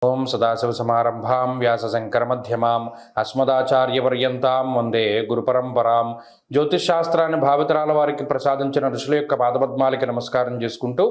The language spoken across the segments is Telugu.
ఓం సదాశివసమారంభాం వ్యాసశంకరమధ్యమాం అస్మదాచార్యపర్యంతాం వందే గురుపరంపరాం. జ్యోతిషాస్త్రాన్ని భావితరాల వారికి ప్రసాదించిన ఋషుల యొక్క పాదపద్మాలకి నమస్కారం చేసుకుంటూ,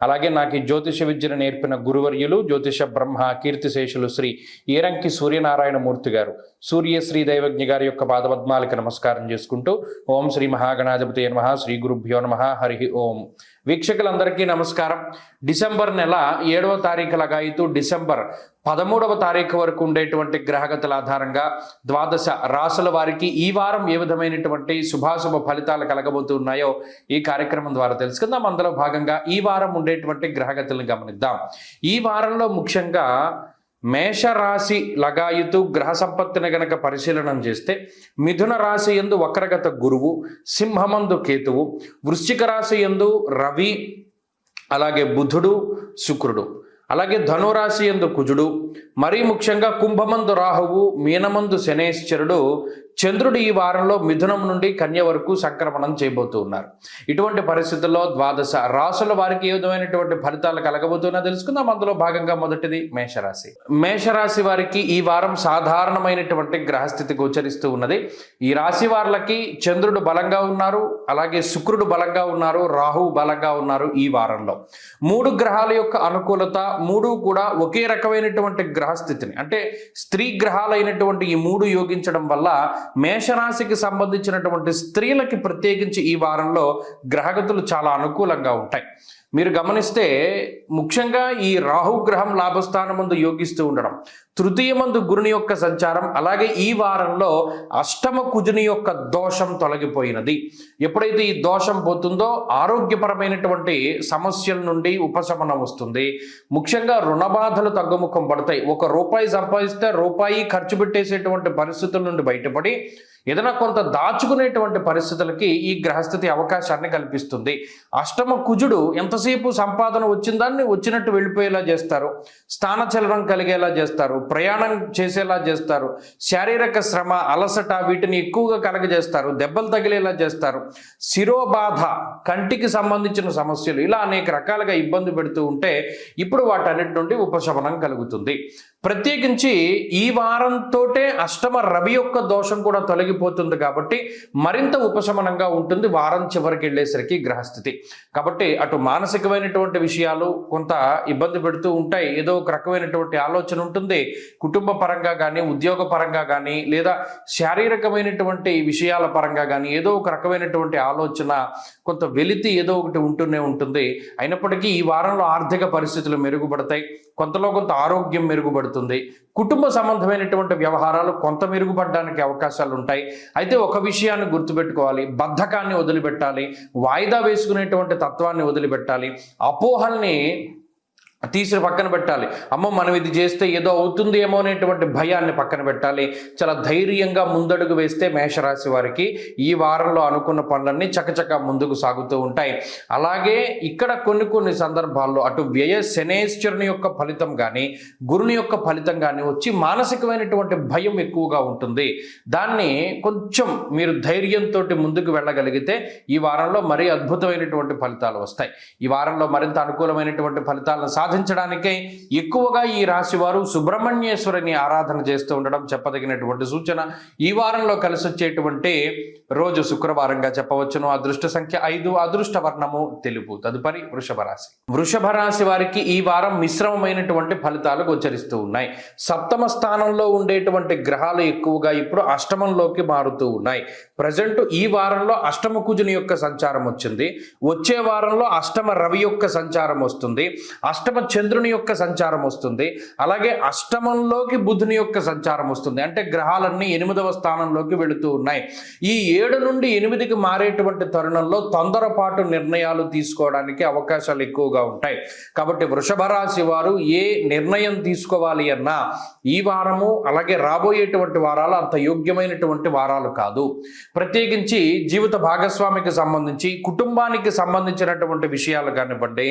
అలాగే నాకు ఈ జ్యోతిష విద్యను నేర్పిన గురువర్యులు జ్యోతిష బ్రహ్మ కీర్తిశేషులు శ్రీ ఈరంకి సూర్యనారాయణమూర్తి గారు, సూర్యశ్రీ దైవజ్ఞ గారి యొక్క పాదపద్మాలకి నమస్కారం చేసుకుంటూ, ఓం శ్రీ మహాగణాధిపతి నమః, శ్రీ గురుభ్యో నమః, హరి ఓం. వీక్షకులందరికీ నమస్కారం. డిసెంబర్ నెల 7వ తారీఖు లగాయితూ డిసెంబర్ 13వ తారీఖు వరకు ఉండేటువంటి గ్రహగతుల ఆధారంగా ద్వాదశ రాసుల వారికి ఈ వారం ఏ విధమైనటువంటి శుభాశుభ ఫలితాలు కలగబోతున్నాయో ఈ కార్యక్రమం ద్వారా తెలుసుకుందాం. అందులో భాగంగా ఈ వారం ఉండేటువంటి గ్రహగతులను గమనిద్దాం. ఈ వారంలో ముఖ్యంగా మేషరాశి లగాయుతూ గ్రహ సంపత్తిని గనక పరిశీలనం చేస్తే మిథున రాశి యందు వక్రగత గురువు, సింహమందు కేతువు, వృశ్చిక రాశి యందు రవి, అలాగే బుధుడు, శుక్రుడు, అలాగే ధనురాశి యందు కుజుడు, మరీ ముఖ్యంగా కుంభమందు రాహువు, మీనమందు శనేశ్వరుడు, చంద్రుడు ఈ వారంలో మిథునం నుండి కన్య వరకు సంక్రమణం చేయబోతూ ఉన్నారు. ఇటువంటి పరిస్థితుల్లో ద్వాదశ రాసుల వారికి ఏ విధమైనటువంటి ఫలితాలు కలగబోతున్నా తెలుసుకుందాం. అందులో భాగంగా మొదటిది మేషరాశి. మేషరాశి వారికి ఈ వారం సాధారణమైనటువంటి గ్రహస్థితి గోచరిస్తూ ఉన్నది. ఈ రాశి వారికి చంద్రుడు బలంగా ఉన్నారు, అలాగే శుక్రుడు బలంగా ఉన్నారు, రాహువు బలంగా ఉన్నారు. ఈ వారంలో 3 గ్రహాల యొక్క అనుకూలత, 3 కూడా ఒకే రకమైనటువంటి గ్రహస్థితిని, అంటే స్త్రీ గ్రహాలైనటువంటి ఈ 3 యోగించడం వల్ల మేషరాశికి సంబంధించినటువంటి స్త్రీలకి ప్రత్యేకించి ఈ వారంలో గ్రహగతులు చాలా అనుకూలంగా ఉంటాయి. మీరు గమనిస్తే ముఖ్యంగా ఈ రాహు గ్రహం లాభస్థానం ముందు యోగిస్తూ ఉండడం, తృతీయమందు గురుని యొక్క సంచారం, అలాగే ఈ వారంలో అష్టమ కుజుని యొక్క దోషం తొలగిపోయినది. ఎప్పుడైతే ఈ దోషం పోతుందో ఆరోగ్యపరమైనటువంటి సమస్యల నుండి ఉపశమనం వస్తుంది. ముఖ్యంగా రుణబాధలు తగ్గుముఖం పడతాయి. ₹1 సంపాదిస్తే రూపాయి ఖర్చు పెట్టేసేటువంటి పరిస్థితుల నుండి బయటపడి ఏదైనా కొంత దాచుకునేటువంటి పరిస్థితులకి ఈ గ్రహస్థితి అవకాశాన్ని కల్పిస్తుంది. అష్టమ కుజుడు ఎంతసేపు సంపాదన వచ్చిందాన్ని వచ్చినట్టు వెళ్ళిపోయేలా చేస్తారు, స్థానచలనం కలిగేలా చేస్తారు, ప్రయాణం చేసేలా చేస్తారు, శారీరక శ్రమ, అలసట వీటిని ఎక్కువగా కలగజేస్తారు, దెబ్బలు తగిలేలా చేస్తారు, శిరోబాధ, కంటికి సంబంధించిన సమస్యలు, ఇలా అనేక రకాలుగా ఇబ్బంది పెడుతూ ఉంటే ఇప్పుడు వాటన్నిటి నుండి ఉపశమనం కలుగుతుంది. ప్రత్యేకించి ఈ వారంతోటే అష్టమ రవి యొక్క దోషం కూడా తొలగిపోతుంది కాబట్టి మరింత ఉపశమనంగా ఉంటుంది వారం చివరికి వెళ్ళేసరికి గ్రహస్థితి. కాబట్టి అటు మానసికమైనటువంటి విషయాలు కొంత ఇబ్బంది పెడుతూ ఉంటాయి, ఏదో ఒక రకమైనటువంటి ఆలోచన ఉంటుంది, కుటుంబ పరంగా కానీ, ఉద్యోగ పరంగా కానీ, లేదా శారీరకమైనటువంటి విషయాల పరంగా కానీ ఏదో ఒక రకమైనటువంటి ఆలోచన, కొంత వెలితి ఏదో ఒకటి ఉంటూనే ఉంటుంది. అయినప్పటికీ ఈ వారంలో ఆర్థిక పరిస్థితులు మెరుగుపడతాయి, కొంతలో కొంత ఆరోగ్యం మెరుగుపడుతుంది, కుటుంబ సంబంధమైనటువంటి వ్యవహారాలు కొంత మెరుగుపడడానికి అవకాశాలు ఉంటాయి. అయితే ఒక విషయాన్ని గుర్తుపెట్టుకోవాలి, బద్ధకాన్ని వదిలిపెట్టాలి, వాయిదా వేసుకునేటువంటి తత్వాన్ని వదిలిపెట్టాలి, అపోహల్ని తీసి పక్కన పెట్టాలి. అమ్మో మనం ఇది చేస్తే ఏదో అవుతుంది ఏమో అనేటువంటి భయాన్ని పక్కన పెట్టాలి. చాలా ధైర్యంగా ముందడుగు వేస్తే మేషరాశి వారికి ఈ వారంలో అనుకున్న పనులన్నీ చకచక ముందుకు సాగుతూ ఉంటాయి. అలాగే ఇక్కడ కొన్ని సందర్భాల్లో అటు వ్యయ శనేశ్వరుని యొక్క ఫలితం కానీ, గురుని యొక్క ఫలితం కానీ వచ్చి మానసికమైనటువంటి భయం ఎక్కువగా ఉంటుంది. దాన్ని కొంచెం మీరు ధైర్యంతో ముందుకు వెళ్ళగలిగితే ఈ వారంలో మరీ అద్భుతమైనటువంటి ఫలితాలు వస్తాయి. ఈ వారంలో మరింత అనుకూలమైనటువంటి ఫలితాలను సాధించడానికే ఎక్కువగా ఈ రాశి వారు సుబ్రహ్మణ్యేశ్వరుని ఆరాధన చేస్తూ ఉండడం చెప్పదగినటువంటి సూచన. ఈ వారంలో కలిసి వచ్చేటువంటి రోజు శుక్రవారంగా చెప్పవచ్చును. అదృష్ట సంఖ్య 5, అదృష్ట వర్ణము తెలుపు. తదుపరి వృషభ రాశి. వృషభ రాశి వారికి ఈ వారం మిశ్రమమైనటువంటి ఫలితాలు గోచరిస్తూ ఉన్నాయి. సప్తమ స్థానంలో ఉండేటువంటి గ్రహాలు ఎక్కువగా ఇప్పుడు అష్టమంలోకి మారుతూ ఉన్నాయి. ప్రజెంట్ ఈ వారంలో అష్టమ కుజుని యొక్క సంచారం వచ్చింది, వచ్చే వారంలో అష్టమ రవి యొక్క సంచారం వస్తుంది, అష్టమ చంద్రుని యొక్క సంచారం వస్తుంది, అలాగే అష్టమంలోకి బుధుని యొక్క సంచారం వస్తుంది. అంటే గ్రహాలన్నీ 8వ స్థానంలోకి వెళుతూ ఉన్నాయి. ఈ 7 నుండి 8కి మారేటువంటి తరుణంలో తొందరపాటు నిర్ణయాలు తీసుకోవడానికి అవకాశాలు ఎక్కువగా ఉంటాయి. కాబట్టి వృషభ రాశి వారు ఏ నిర్ణయం తీసుకోవాలి అన్నా ఈ వారము అలాగే రాబోయేటువంటి వారాలు అంత యోగ్యమైనటువంటి వారాలు కాదు. ప్రత్యేకించి జీవిత భాగస్వామికి సంబంధించి, కుటుంబానికి సంబంధించినటువంటి విషయాలు కానివ్వండి,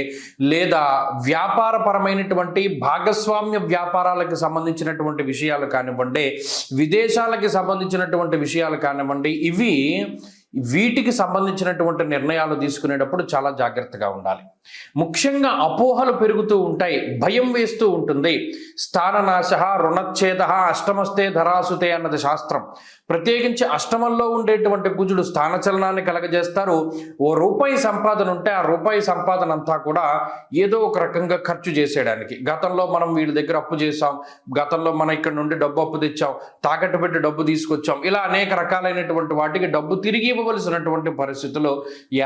లేదా వ్యాపారపరమైనటువంటి భాగస్వామ్య వ్యాపారాలకు సంబంధించినటువంటి విషయాలు కానివ్వండి, విదేశాలకి సంబంధించినటువంటి విషయాలు కానివ్వండి, ఇవి వీటికి సంబంధించినటువంటి నిర్ణయాలు తీసుకునేటప్పుడు చాలా జాగ్రత్తగా ఉండాలి. ముఖ్యంగా అపోహలు పెరుగుతూ ఉంటాయి, భయం వేస్తూ ఉంటుంది. స్థాననాశ రుణచ్ఛేద అష్టమస్తే ధరాసుతే అన్నది శాస్త్రం. ప్రత్యేకించి అష్టమంలో ఉండేటువంటి కుజుడు స్థానచలనాన్ని కలగజేస్తారు. ఓ రూపాయి సంపాదన ఉంటే ఆ రూపాయి సంపాదన అంతా కూడా ఏదో ఒక రకంగా ఖర్చు చేసేయడానికి, గతంలో మనం వీళ్ళ దగ్గర అప్పు చేసాం, గతంలో మనం ఇక్కడ నుండి డబ్బు అప్పు తెచ్చాం, తాకట్టు పెట్టి డబ్బు తీసుకొచ్చాం, ఇలా అనేక రకాలైనటువంటి వాటికి డబ్బు తిరిగి ఇవ్వవలసినటువంటి పరిస్థితులు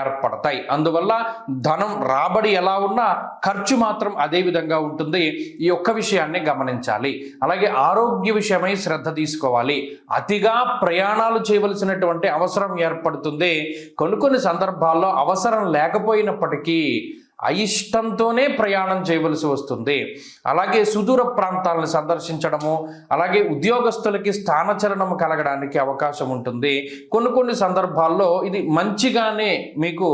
ఏర్పడతాయి. అందువల్ల ధనం రాబడి ఎలా ఉన్నా ఖర్చు మాత్రం అదే విధంగా ఉంటుంది. ఈ ఒక్క విషయాన్ని గమనించాలి. అలాగే ఆరోగ్య విషయమై శ్రద్ధ తీసుకోవాలి. అతిగా ప్రయాణాలు చేయవలసినటువంటి అవసరం ఏర్పడుతుంది. కొన్ని సందర్భాల్లో అవసరం లేకపోయినప్పటికీ అయిష్టంతోనే ప్రయాణం చేయవలసి వస్తుంది. అలాగే సుదూర ప్రాంతాలను సందర్శించడము, అలాగే ఉద్యోగస్తులకి స్థానచలనం కలగడానికి అవకాశం ఉంటుంది. కొన్ని సందర్భాల్లో ఇది మంచిగానే మీకు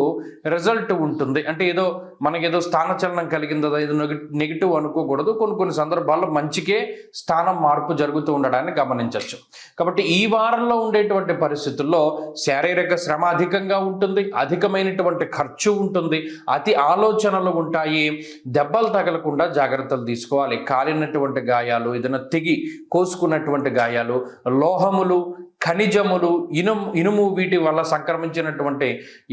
రిజల్ట్ ఉంటుంది. అంటే ఏదో మనకేదో స్థానచలనం కలిగిందో ఇది నెగిటివ్ అనుకోకూడదు. కొన్ని సందర్భాల్లో మంచికే స్థానం మార్పు జరుగుతూ ఉండడాన్ని గమనించవచ్చు. కాబట్టి ఈ వారంలో ఉండేటువంటి పరిస్థితుల్లో శారీరక శ్రమ అధికంగా ఉంటుంది, అధికమైనటువంటి ఖర్చు ఉంటుంది, అతి ఆలోచనలు ఉంటాయి. దెబ్బలు తగలకుండా జాగ్రత్తలు తీసుకోవాలి. కాలినటువంటి గాయాలు, ఏదైనా తెగి కోసుకున్నటువంటి గాయాలు, లోహములు, ఖనిజములు, ఇనుము వీటి వల్ల సంక్రమించినటువంటి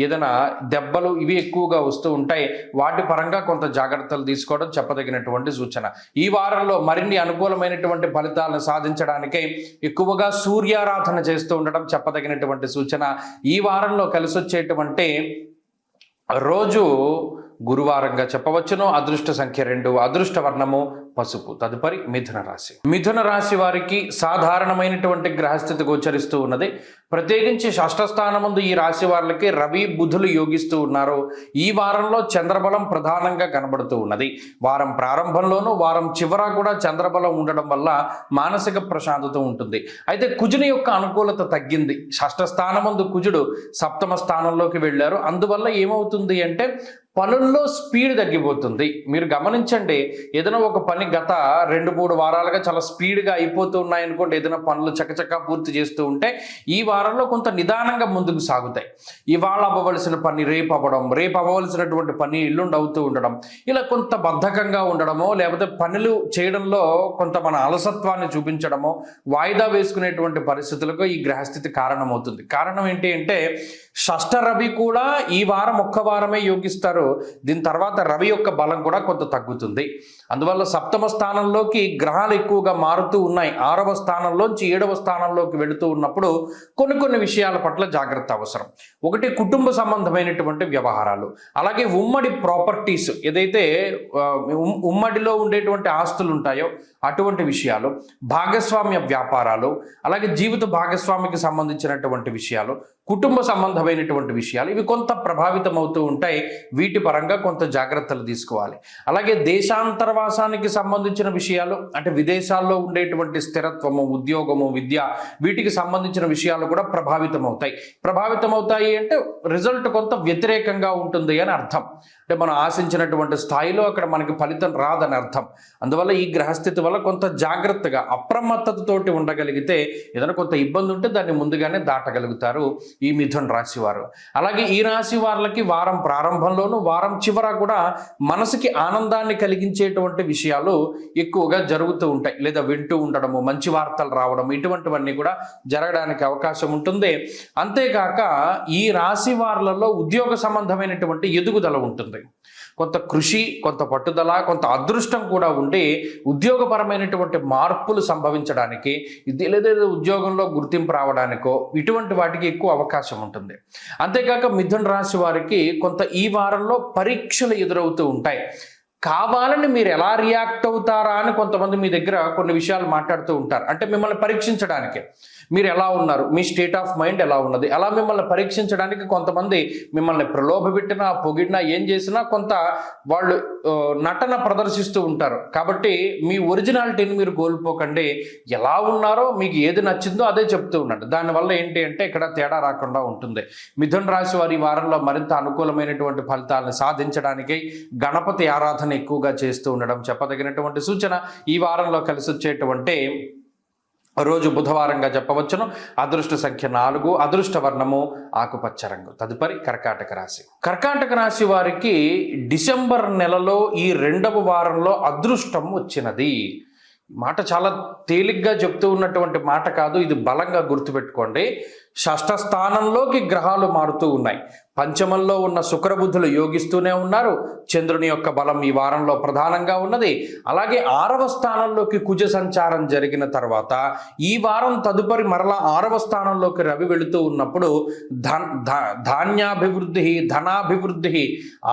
ఏదైనా దెబ్బలు ఇవి ఎక్కువగా వస్తూ ఉంటాయి. వాటి పరంగా కొంత జాగ్రత్తలు తీసుకోవడం చెప్పదగినటువంటి సూచన. ఈ వారంలో మరిన్ని అనుకూలమైనటువంటి ఫలితాలను సాధించడానికై ఎక్కువగా సూర్యారాధన చేస్తూ ఉండడం చెప్పదగినటువంటి సూచన. ఈ వారంలో కలిసి వచ్చేటువంటి రోజు గురువారంగా చెప్పవచ్చును. అదృష్ట సంఖ్య 2, అదృష్ట వర్ణము పసుపు. తదుపరి మిథున రాశి. మిథున రాశి వారికి సాధారణమైనటువంటి గ్రహస్థితి గోచరిస్తూ ఉన్నది. ప్రత్యేకించి షష్ఠస్థానముందు ఈ రాశి వారికి రవి బుధులు యోగిస్తూ ఉన్నారు. ఈ వారంలో చంద్రబలం ప్రధానంగా కనబడుతూ ఉన్నది. వారం ప్రారంభంలోనూ వారం చివర కూడా చంద్రబలం ఉండడం వల్ల మానసిక ప్రశాంతత ఉంటుంది. అయితే కుజుని యొక్క అనుకూలత తగ్గింది. షష్ఠస్థానముందు కుజుడు సప్తమ స్థానంలోకి వెళ్ళారు. అందువల్ల ఏమవుతుంది అంటే పనుల్లో స్పీడ్ తగ్గిపోతుంది. మీరు గమనించండి, ఏదైనా ఒక పని గత 2-3 వారాలుగా చాలా స్పీడ్గా అయిపోతూ ఉన్నాయనుకోండి, ఏదైనా పనులు చకచకా పూర్తి చేస్తూ ఉంటే ఈ వారంలో కొంత నిదానంగా ముందుకు సాగుతాయి. ఇవాళ అవ్వవలసిన పని రేపు అవ్వడం, రేపు అవ్వవలసినటువంటి పని ఎల్లుండి అవుతూ ఉండడం, ఇలా కొంత బద్ధకంగా ఉండడమో లేకపోతే పనులు చేయడంలో కొంత మన అలసత్వాన్ని చూపించడమో, వాయిదా వేసుకునేటువంటి పరిస్థితులకు ఈ గ్రహస్థితి కారణమవుతుంది. కారణం ఏంటి అంటే షష్ఠ రవి కూడా ఈ వారం ఒక్క వారమే యోగిస్తారు. దీని తర్వాత రవి యొక్క బలం కూడా కొంత తగ్గుతుంది. అందువల్ల సప్తమ స్థానంలోకి గ్రహాలు ఎక్కువగా మారుతూ ఉన్నాయి. 6వ స్థానంలోంచి 7వ స్థానంలోకి వెళుతూ ఉన్నప్పుడు కొన్ని విషయాల పట్ల జాగ్రత్త అవసరం. ఒకటి, కుటుంబ సంబంధమైనటువంటి వ్యవహారాలు, అలాగే ఉమ్మడి ప్రాపర్టీస్, ఏదైతే ఉమ్మడిలో ఉండేటువంటి ఆస్తులు ఉంటాయో అటువంటి విషయాలు, భాగస్వామ్య వ్యాపారాలు, అలాగే జీవిత భాగస్వామికి సంబంధించినటువంటి విషయాలు, కుటుంబ సంబంధమైనటువంటి విషయాలు, ఇవి కొంత ప్రభావితం అవుతూ ఉంటాయి. వీటి పరంగా కొంత జాగ్రత్తలు తీసుకోవాలి. అలాగే దేశాంతరవాసానికి సంబంధించిన విషయాలు, అంటే విదేశాల్లో ఉండేటువంటి స్థిరత్వము, ఉద్యోగము, విద్య, వీటికి సంబంధించిన విషయాలు కూడా ప్రభావితం అవుతాయి అంటే రిజల్ట్ కొంత వ్యతిరేకంగా ఉంటుంది అని అర్థం. అంటే మనం ఆశించినటువంటి స్థాయిలో అక్కడ మనకి ఫలితం రాదని అర్థం. అందువల్ల ఈ గ్రహస్థితి వల్ల కొంత జాగ్రత్తగా అప్రమత్తతతోటి ఉండగలిగితే ఏదైనా కొంత ఇబ్బంది ఉంటే దాన్ని ముందుగానే దాటగలుగుతారు ఈ మిథున రాశి వారు. అలాగే ఈ రాశి వారికి వారం ప్రారంభంలోనూ వారం చివర కూడా మనసుకి ఆనందాన్ని కలిగించేటువంటి విషయాలు ఎక్కువగా జరుగుతూ ఉంటాయి, లేదా వింటూ ఉండడము, మంచి వార్తలు రావడం, ఇటువంటివన్నీ కూడా జరగడానికి అవకాశం ఉంటుంది. అంతేకాక ఈ రాశి వారులలో ఉద్యోగ సంబంధమైనటువంటి ఎదుగుదల ఉంటుంది. కొంత కృషి, కొంత పట్టుదల, కొంత అదృష్టం కూడా ఉండి ఉద్యోగపరమైనటువంటి మార్పులు సంభవించడానికి, లేదా ఉద్యోగంలో గుర్తింపు రావడానికో ఇటువంటి వాటికి ఎక్కువ అవకాశం ఉంటుంది. అంతేకాక మిథున రాశి వారికి కొంత ఈ వారంలో పరీక్షలు ఎదురవుతూ ఉంటాయి. కావాలని మీరు ఎలా రియాక్ట్ అవుతారా అని కొంతమంది మీ దగ్గర కొన్ని విషయాలు మాట్లాడుతూ ఉంటారు. అంటే మిమ్మల్ని పరీక్షించడానికి మీరు ఎలా ఉన్నారు, మీ స్టేట్ ఆఫ్ మైండ్ ఎలా ఉన్నది, అలా మిమ్మల్ని పరీక్షించడానికి కొంతమంది మిమ్మల్ని ప్రలోభపెట్టినా, పొగిడినా, ఏం చేసినా కొంత వాళ్ళు నటన ప్రదర్శిస్తూ ఉంటారు. కాబట్టి మీ ఒరిజినాలిటీని మీరు కోల్పోకండి. ఎలా ఉన్నారో, మీకు ఏది నచ్చిందో అదే చెప్తూ ఉండండి. దానివల్ల ఏంటి అంటే ఇక్కడ తేడా రాకుండా ఉంటుంది. మిథున రాశి వారి వారంలో మరింత అనుకూలమైనటువంటి ఫలితాలను సాధించడానికి గణపతి ఆరాధన ఎక్కువగా చేస్తూ ఉండడం చెప్పదగినటువంటి సూచన. ఈ వారంలో కలిసి వచ్చేటువంటి రోజు బుధవారంగా చెప్పవచ్చును. అదృష్ట సంఖ్య 4, అదృష్ట వర్ణము ఆకుపచ్చ రంగు. తదుపరి కర్కాటక రాశి. కర్కాటక రాశి వారికి డిసెంబర్ నెలలో ఈ 2వ వారంలో అదృష్టం వచ్చినది. మాట చాలా తేలిగ్గా చెప్తూ ఉన్నటువంటి మాట కాదు, ఇది బలంగా గుర్తుపెట్టుకోండి. షష్ఠ స్థానంలోకి గ్రహాలు మారుతూ ఉన్నాయి. పంచమంలో ఉన్న శుక్రబుధులు యోగిస్తూనే ఉన్నారు. చంద్రుని యొక్క బలం ఈ వారంలో ప్రధానంగా ఉన్నది. అలాగే 6వ స్థానంలోకి కుజ సంచారం జరిగిన తర్వాత ఈ వారం తదుపరి మరలా 6వ స్థానంలోకి రవి వెళుతూ ఉన్నప్పుడు ధాన్యాభివృద్ధి, ధనాభివృద్ధి,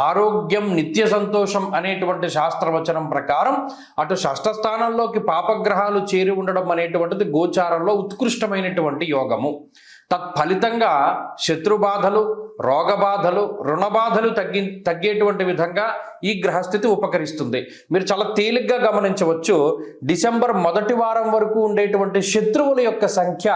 ఆరోగ్యం, నిత్య సంతోషం అనేటువంటి శాస్త్రవచనం ప్రకారం అటు షష్ఠ స్థానంలోకి పాపగ్రహాలు చేరి ఉండడం అనేటువంటిది గోచారంలో ఉత్కృష్టమైనటువంటి యోగము. తత్ఫలితంగా శత్రుబాధలు, రోగబాధలు, రుణబాధలు తగ్గేటువంటి విధంగా ఈ గ్రహస్థితి ఉపకరిస్తుంది. మీరు చాలా తేలిగ్గా గమనించవచ్చు, డిసెంబర్ మొదటి వారం వరకు ఉండేటువంటి శత్రువుల యొక్క సంఖ్య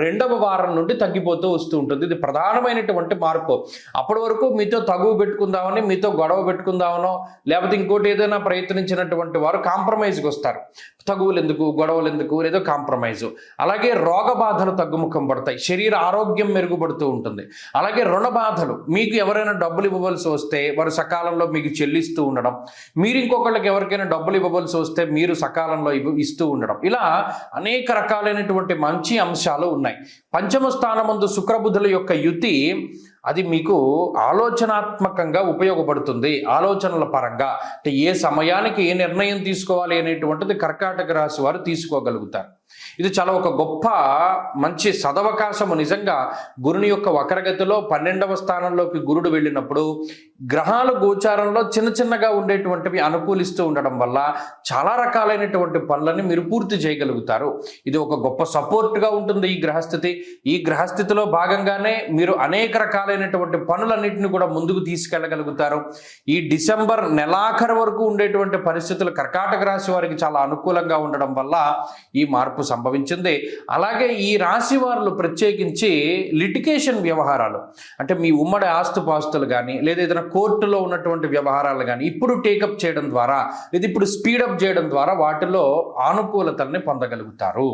2వ వారం నుండి తగ్గిపోతూ వస్తూ ఉంటుంది. ఇది ప్రధానమైనటువంటి మార్పు. అప్పటి వరకు మీతో తగువ పెట్టుకుందామని, మీతో గొడవ పెట్టుకుందామనో లేకపోతే ఇంకోటి ఏదైనా ప్రయత్నించినటువంటి వారు కాంప్రమైజ్కి వస్తారు. తగువులు ఎందుకు, గొడవలు ఎందుకు, ఏదో కాంప్రమైజు. అలాగే రోగ బాధలు తగ్గుముఖం పడతాయి, శరీర ఆరోగ్యం మెరుగుపడుతూ ఉంటుంది. అలాగే రుణ బాధలు, మీకు ఎవరైనా డబ్బులు ఇవ్వవలసి వస్తే వారు సకాలంలో మీకు చెల్లిస్తూ ఉండడం, మీరు ఇంకొకళ్ళకి ఎవరికైనా డబ్బులు ఇవ్వవలసి వస్తే మీరు సకాలంలో ఇస్తూ ఉండడం, ఇలా అనేక రకాలైనటువంటి మంచి అంశాలు ఉన్నాయి. పంచమ స్థానమందు శుక్రబుధుల యొక్క యుతి అది మీకు ఆలోచనాత్మకంగా ఉపయోగపడుతుంది. ఆలోచనల పరంగా అంటే ఏ సమయానికి ఏ నిర్ణయం తీసుకోవాలి అనేటువంటిది కర్కాటక రాశి వారు తీసుకోగలుగుతారు. ఇది చాలా ఒక గొప్ప మంచి సదవకాశము. నిజంగా గురుని యొక్క వక్రగతిలో 12వ స్థానంలోకి గురుడు వెళ్ళినప్పుడు గ్రహాల గోచారంలో చిన్న చిన్నగా ఉండేటువంటివి అనుకూలిస్తూ ఉండడం వల్ల చాలా రకాలైనటువంటి పనులని మీరు పూర్తి చేయగలుగుతారు. ఇది ఒక గొప్ప సపోర్ట్గా ఉంటుంది ఈ గ్రహస్థితి. ఈ గ్రహస్థితిలో భాగంగానే మీరు అనేక రకాలైనటువంటి పనులన్నింటినీ కూడా ముందుకు తీసుకెళ్ళగలుగుతారు. ఈ డిసెంబర్ నెలాఖరు వరకు ఉండేటువంటి పరిస్థితులు కర్కాటక రాశి వారికి చాలా అనుకూలంగా ఉండడం వల్ల ఈ మార్పు సంభవించింది. అలాగే ఈ రాశి వారు ప్రత్యేకించి లిటిగేషన్ వ్యవహారాలు అంటే మీ ఉమ్మడి ఆస్తుపాస్తులు కానీ లేదా ఏదైనా కోర్టులో ఉన్నటువంటి వ్యవహారాలు కానీ ఇప్పుడు టేకప్ చేయడం ద్వారా లేదా ఇప్పుడు స్పీడప్ చేయడం ద్వారా వాటిలో ఆనుకూలతల్ని పొందగలుగుతారు.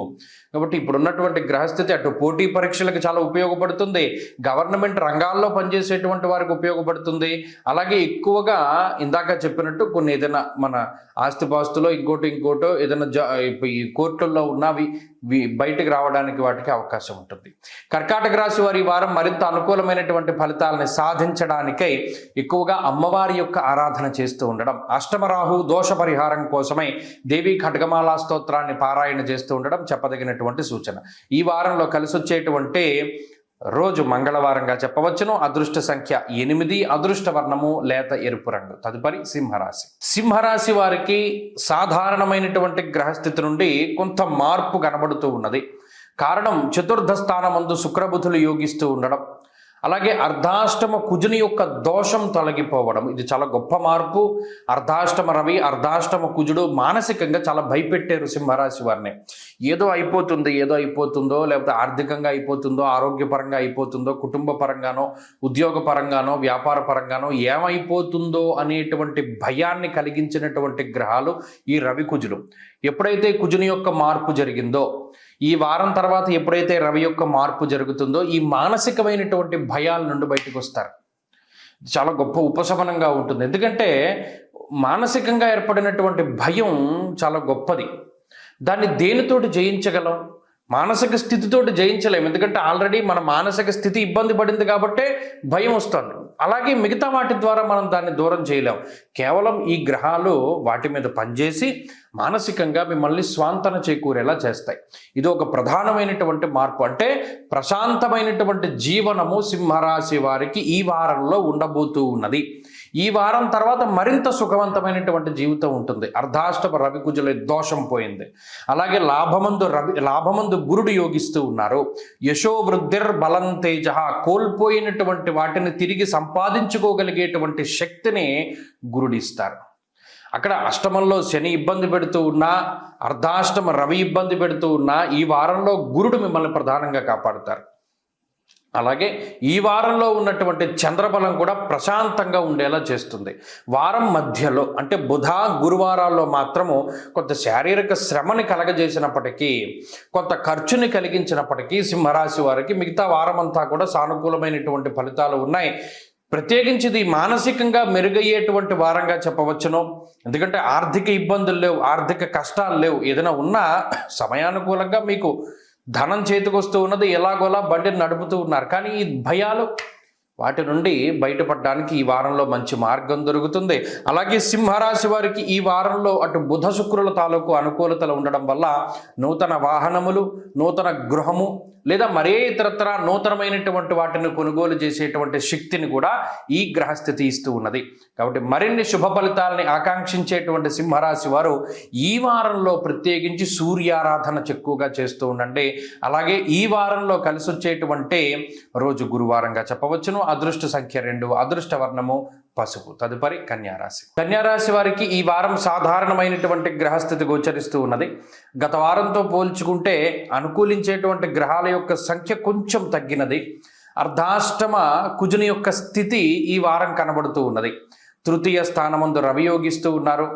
కాబట్టి ఇప్పుడు ఉన్నటువంటి గ్రహస్థితి అటు పోటీ పరీక్షలకు చాలా ఉపయోగపడుతుంది, గవర్నమెంట్ రంగాల్లో పనిచేసేటువంటి వారికి ఉపయోగపడుతుంది. అలాగే ఎక్కువగా ఇందాక చెప్పినట్టు కొన్ని ఏదైనా మన ఆస్తిపాస్తులో ఇంకోటో ఏదైనా ఈ కోర్టుల్లో ఉన్నవి బయటకు రావడానికి వాటికి అవకాశం ఉంటుంది. కర్కాటక రాశి వారి వారం మరింత అనుకూలమైనటువంటి ఫలితాలని సాధించడానికై ఎక్కువగా అమ్మవారి యొక్క ఆరాధన చేస్తూ ఉండడం, అష్టమరాహు దోష పరిహారం కోసమై దేవీ ఖడ్గమాలా స్తోత్రాన్ని పారాయణ చేస్తూ ఉండడం చెప్పదగినటువంటి సూచన. ఈ వారంలో కలిసి వచ్చేటువంటి రోజు మంగళవారంగా చెప్పవచ్చును. అదృష్ట సంఖ్య 8, అదృష్ట వర్ణము లేత ఎరుపు రంగు. తదుపరి సింహరాశి. సింహరాశి వారికి సాధారణమైనటువంటి గ్రహస్థితి నుండి కొంత మార్పు కనబడుతూ ఉన్నది. కారణం చతుర్థ స్థానమందు శుక్రబుధులు యోగిస్తూ ఉండడం, అలాగే అర్ధాష్టమ కుజుని యొక్క దోషం తొలగిపోవడం, ఇది చాలా గొప్ప మార్పు. అర్ధాష్టమ రవి, అర్ధాష్టమ కుజుడు మానసికంగా చాలా భయపెట్టారు సింహరాశి వారిని. ఏదో అయిపోతుందో లేకపోతే ఆర్థికంగా అయిపోతుందో, ఆరోగ్యపరంగా అయిపోతుందో, కుటుంబ పరంగానో, ఉద్యోగ పరంగానో, వ్యాపార పరంగానో ఏమైపోతుందో అనేటువంటి భయాన్ని కలిగించినటువంటి గ్రహాలు ఈ రవి కుజులు. ఎప్పుడైతే కుజుని యొక్క మార్పు జరిగిందో, ఈ వారం తర్వాత ఎప్పుడైతే రవి యొక్క మార్పు జరుగుతుందో ఈ మానసికమైనటువంటి భయాల నుండి బయటకు వస్తారు. చాలా గొప్ప ఉపశమనంగా ఉంటుంది. ఎందుకంటే మానసికంగా ఏర్పడినటువంటి భయం చాలా గొప్పది. దాన్ని దేనితోటి జయించగలం? మానసిక స్థితితోటి జయించలేము. ఎందుకంటే ఆల్రెడీ మన మానసిక స్థితి ఇబ్బంది పడింది కాబట్టే భయం వస్తుంది. అలాగే మిగతా వాటి ద్వారా మనం దాన్ని దూరం చేయలేం. కేవలం ఈ గ్రహాలు వాటి మీద పనిచేసి మానసికంగా మిమ్మల్ని స్వాంతన చేకూరేలా చేస్తాయి. ఇది ఒక ప్రధానమైనటువంటి మార్పు. అంటే ప్రశాంతమైనటువంటి జీవనము సింహరాశి వారికి ఈ వారంలో ఉండబోతూ ఉన్నది. ఈ వారం తర్వాత మరింత సుఖవంతమైనటువంటి జీవితం ఉంటుంది. అర్ధాష్టమ రవి కుజుల దోషం పోయింది. అలాగే లాభమందు గురుడు యోగిస్తూ ఉన్నారు. యశో వృద్ధిర్ బలం తేజ, కోల్పోయినటువంటి వాటిని తిరిగి సంపాదించుకోగలిగేటువంటి శక్తిని గురుడిస్తారు. అక్కడ అష్టమంలో శని ఇబ్బంది పెడుతూ ఉన్నా, అర్ధాష్టమ రవి ఇబ్బంది పెడుతూ ఉన్నా ఈ వారంలో గురుడు మిమ్మల్ని ప్రధానంగా కాపాడుతారు. అలాగే ఈ వారంలో ఉన్నటువంటి చంద్రబలం కూడా ప్రశాంతంగా ఉండేలా చేస్తుంది. వారం మధ్యలో అంటే బుధ గురువారాల్లో మాత్రము కొంత శారీరక శ్రమని కలగజేసినప్పటికీ, కొంత ఖర్చుని కలిగించినప్పటికీ సింహరాశి వారికి మిగతా వారం అంతా కూడా సానుకూలమైనటువంటి ఫలితాలు ఉన్నాయి. ప్రత్యేకించి ఇది మానసికంగా మెరుగయ్యేటువంటి వారంగా చెప్పవచ్చును. ఎందుకంటే ఆర్థిక ఇబ్బందులు లేవు, ఆర్థిక కష్టాలు లేవు. ఏదైనా ఉన్నా సమయానుకూలంగా మీకు ధనం చేతికి వస్తూ ఉన్నది, ఎలాగోలా బండిని నడుపుతూ ఉన్నారు. కానీ ఈ భయాలు, వాటి నుండి బయటపడడానికి ఈ వారంలో మంచి మార్గం దొరుకుతుంది. అలాగే సింహరాశి వారికి ఈ వారంలో అటు బుధ శుక్రుల తాలూకు అనుకూలతలు ఉండడం వల్ల నూతన వాహనములు, నూతన గృహము లేదా మరే ఇతరత్ర నూతనమైనటువంటి వాటిని కొనుగోలు చేసేటువంటి శక్తిని కూడా ఈ గ్రహస్థితి ఇస్తూ ఉన్నది. కాబట్టి మరిన్ని శుభ ఫలితాలని ఆకాంక్షించేటువంటి సింహరాశి వారు ఈ వారంలో ప్రత్యేకించి సూర్యారాధన ఎక్కువగా చేస్తూ ఉండండి. అలాగే ఈ వారంలో కలిసి వచ్చేటువంటి రోజు గురువారంగా చెప్పవచ్చును. అదృష్ట సంఖ్య 2, అదృష్ట వర్ణము పసుపు. తదుపరి కన్యారాశి. కన్యారాశి వారికి ఈ వారం సాధారణమైనటువంటి గ్రహస్థితి గోచరిస్తూ ఉన్నది. గత వారంతో పోల్చుకుంటే అనుకూలించేటువంటి గ్రహాల యొక్క సంఖ్య కొంచెం తగ్గినది. అర్ధాష్టమ కుజుని యొక్క స్థితి ఈ వారం కనబడుతూ ఉన్నది. తృతీయ స్థానమందు రవి యోగిస్తూ ఉన్నారు.